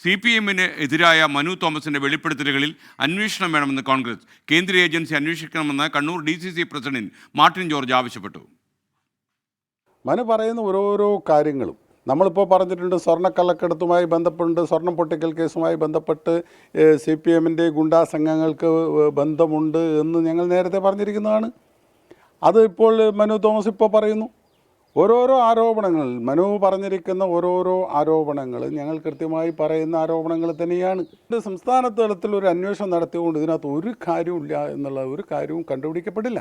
CPM-ന് എതിരായ മനു തോമസിന്റെ വെളിപ്പെടുത്തലുകളിൽ അന്വേഷണം വേണമെന്ന് കോൺഗ്രസ്. കേന്ദ്ര ഏജൻസി അന്വേഷിക്കണമെന്ന് കണ്ണൂർ DCC പ്രസിഡന്റ് മാർട്ടിൻ ജോർജ് ആവശ്യപ്പെട്ടു. മനു പറയുന്ന ഓരോരോ കാര്യങ്ങളും നമ്മളിപ്പോൾ പറഞ്ഞിട്ടുണ്ട്. സ്വർണ്ണക്കള്ളക്കടത്തുമായി ബന്ധപ്പെട്ട്, സ്വർണം പൊട്ടിക്കൽ കേസുമായി ബന്ധപ്പെട്ട് CPM-ൻ്റെ ഗുണ്ടാ സംഘങ്ങൾക്ക് ബന്ധമുണ്ട് എന്ന് ഞങ്ങൾ നേരത്തെ പറഞ്ഞിരിക്കുന്നതാണ്. അത് ഇപ്പോൾ മനു തോമസ് ഇപ്പോൾ പറയുന്നു. ഓരോരോ ആരോപണങ്ങൾ, മനു പറഞ്ഞിരിക്കുന്ന ഓരോരോ ആരോപണങ്ങൾ ഞങ്ങൾ കൃത്യമായി പറയുന്ന ആരോപണങ്ങൾ തന്നെയാണ്. സംസ്ഥാന തലത്തിൽ ഒരു അന്വേഷണം നടത്തിയതുകൊണ്ട് ഇതിനകത്ത് ഒരു കാര്യമില്ല എന്നുള്ള ഒരു കാര്യവും കണ്ടുപിടിക്കപ്പെടില്ല.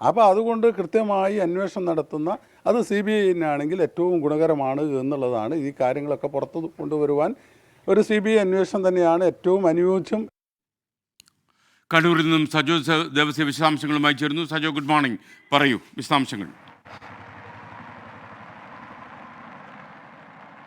അപ്പോൾ അതുകൊണ്ട് കൃത്യമായി അന്വേഷണം നടത്തുന്ന അത് CBI-നാണെങ്കിൽ ഏറ്റവും ഗുണകരമാണ് എന്നുള്ളതാണ്. ഈ കാര്യങ്ങളൊക്കെ പുറത്തു കൊണ്ടുവരുവാൻ ഒരു CBI അന്വേഷണം തന്നെയാണ് ഏറ്റവും അനുയോജ്യം. കണ്ണൂരിൽ നിന്നും സജോ ദേവസ്യ വിശദാംശങ്ങളുമായി ചേരുന്നു. Sajo, good morning. പറയൂ വിശദാംശങ്ങൾ.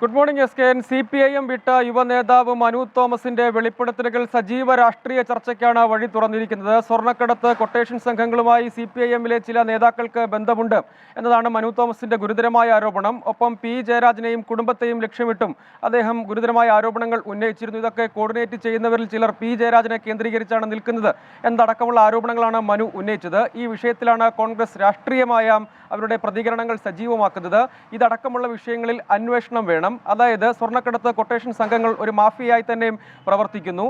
Good morning SKN. CPIM വിട്ട യുവനേതാവ് മനു തോമസിന്റെ വെളിപ്പെടുത്തലുകൾ സജീവ രാഷ്ട്രീയ ചർച്ചയ്ക്കാണ് വഴി തുറന്നിരിക്കുന്നത്. സ്വർണ്ണക്കടത്ത് കൊട്ടേഷൻ സംഘങ്ങളുമായി CPIM-ലെ ചില നേതാക്കൾക്ക് ബന്ധമുണ്ട് എന്നതാണ് മനു തോമസിന്റെ ഗുരുതരമായ ആരോപണം. ഒപ്പം P ജയരാജനെയും കുടുംബത്തെയും ലക്ഷ്യമിട്ടും അദ്ദേഹം ഗുരുതരമായ ആരോപണങ്ങൾ ഉന്നയിച്ചിരുന്നു. ഇതൊക്കെ കോർഡിനേറ്റ് ചെയ്യുന്നവരിൽ ചിലർ P ജയരാജനെ കേന്ദ്രീകരിച്ചാണ് നിൽക്കുന്നത് എന്നടക്കമുള്ള ആരോപണങ്ങളാണ് മനു ഉന്നയിച്ചത്. ഈ വിഷയത്തിലാണ് കോൺഗ്രസ് രാഷ്ട്രീയമായ അവരുടെ പ്രതികരണങ്ങൾ സജീവമാക്കുന്നത്. ഇതടക്കമുള്ള വിഷയങ്ങളിൽ അന്വേഷണം വേണം. അതായത് സ്വർണ്ണക്കടത്ത് കൊട്ടേഷൻ സംഘങ്ങൾ ഒരു മാഫിയായി തന്നെ പ്രവർത്തിക്കുന്നു.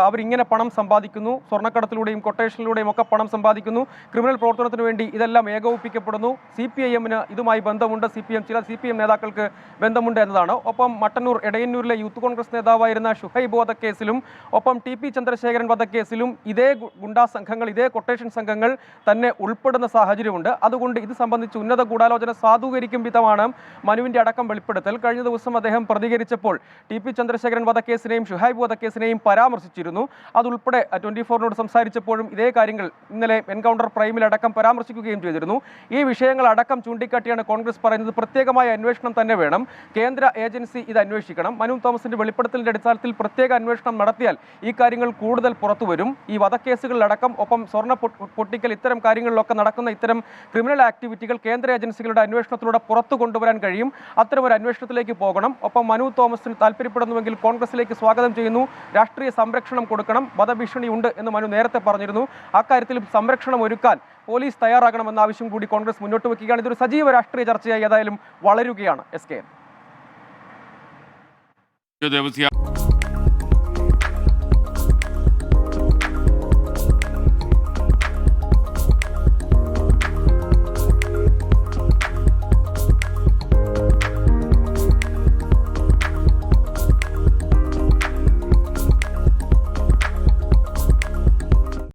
അവരിങ്ങനെ പണം സമ്പാദിക്കുന്നു. സ്വർണ്ണക്കടത്തിലൂടെയും കൊട്ടേഷനിലൂടെയും ഒക്കെ പണം സമ്പാദിക്കുന്നു. ക്രിമിനൽ പ്രവർത്തനത്തിന് വേണ്ടി ഇതെല്ലാം ഏകോപിപ്പിക്കപ്പെടുന്നു. CPIM-ന് ഇതുമായി ബന്ധമുണ്ട്. ചില CPM നേതാക്കൾക്ക് ബന്ധമുണ്ട് എന്നതാണ്. ഒപ്പം മട്ടന്നൂർ എടയന്നൂരിലെ യൂത്ത് കോൺഗ്രസ് നേതാവായിരുന്ന ഷുഹൈബ് വധക്കേസിലും ഒപ്പം TP ചന്ദ്രശേഖരൻ വധക്കേസിലും ഇതേ ഗുണ്ടാ സംഘങ്ങൾ, ഇതേ കൊട്ടേഷൻ സംഘങ്ങൾ തന്നെ ഉൾപ്പെടുന്ന സാഹചര്യമുണ്ട്. അതുകൊണ്ട് ഇത് സംബന്ധിച്ച് ഉന്നത ഗൂഢാലോചന സാധൂകരിക്കും വിധമാണ് മനുവിന്റെ അടക്കം വെളിപ്പെടുത്തൽ. കഴിഞ്ഞ ദിവസം അദ്ദേഹം പ്രതികരിച്ചപ്പോൾ TP ചന്ദ്രശേഖരൻ വധക്കേസിനെയും ഷുഹൈബ് വധക്കേസിനെയും പരാമർശിച്ചിരുന്നു. അതുൾപ്പെടെ 24-നോട് സംസാരിച്ചപ്പോഴും ഇതേ കാര്യങ്ങൾ ഇന്നലെ എൻകൗണ്ടർ പ്രൈമിലടക്കം പരാമർശിക്കുകയും ചെയ്തിരുന്നു. ഈ വിഷയങ്ങൾ അടക്കം ചൂണ്ടിക്കാട്ടിയാണ് കോൺഗ്രസ് പറയുന്നത് പ്രത്യേകമായ അന്വേഷണം തന്നെ വേണം, കേന്ദ്ര ഏജൻസി ഇത് അന്വേഷിക്കണം. മനു തോമസിന്റെ വെളിപ്പെടുത്തലിന്റെ അടിസ്ഥാനത്തിൽ പ്രത്യേക അന്വേഷണം നടത്തിയാൽ ഈ കാര്യങ്ങൾ കൂടുതൽ പുറത്തു വരും. ഈ വധക്കേസുകളിലടക്കം ഒപ്പം സ്വർണ്ണ പൊട്ടിക്കൽ ഇത്തരം കാര്യങ്ങളിലൊക്കെ നടക്കുന്ന ഇത്തരം ക്രിമിനൽ ആക്ടിവിറ്റികൾ കേന്ദ്ര ഏജൻസികളുടെ അന്വേഷണത്തിലൂടെ പുറത്തു കൊണ്ടുവരാൻ കഴിയും. അത്തരമൊരു അന്വേഷണത്തിലേക്ക് പോകണം. ഒപ്പം മനു തോമസിന് താല്പര്യപ്പെടുന്നുവെങ്കിൽ കോൺഗ്രസിലേക്ക് സ്വാഗതം ചെയ്യുന്നു. രാഷ്ട്രീയ സംരക്ഷണം കൊടുക്കണം. വധഭീഷണി ഉണ്ട് എന്ന് മനു നേരത്തെ പറഞ്ഞിരുന്നു. അക്കാര്യത്തിൽ സംരക്ഷണം ഒരുക്കാൻ പോലീസ് തയ്യാറാകണമെന്ന ആവശ്യം കൂടി കോൺഗ്രസ് മുന്നോട്ട് വയ്ക്കുകയാണ്. ഇതൊരു സജീവ രാഷ്ട്രീയ ചർച്ചയായി ഏതായാലും വളരുകയാണ്. SKN.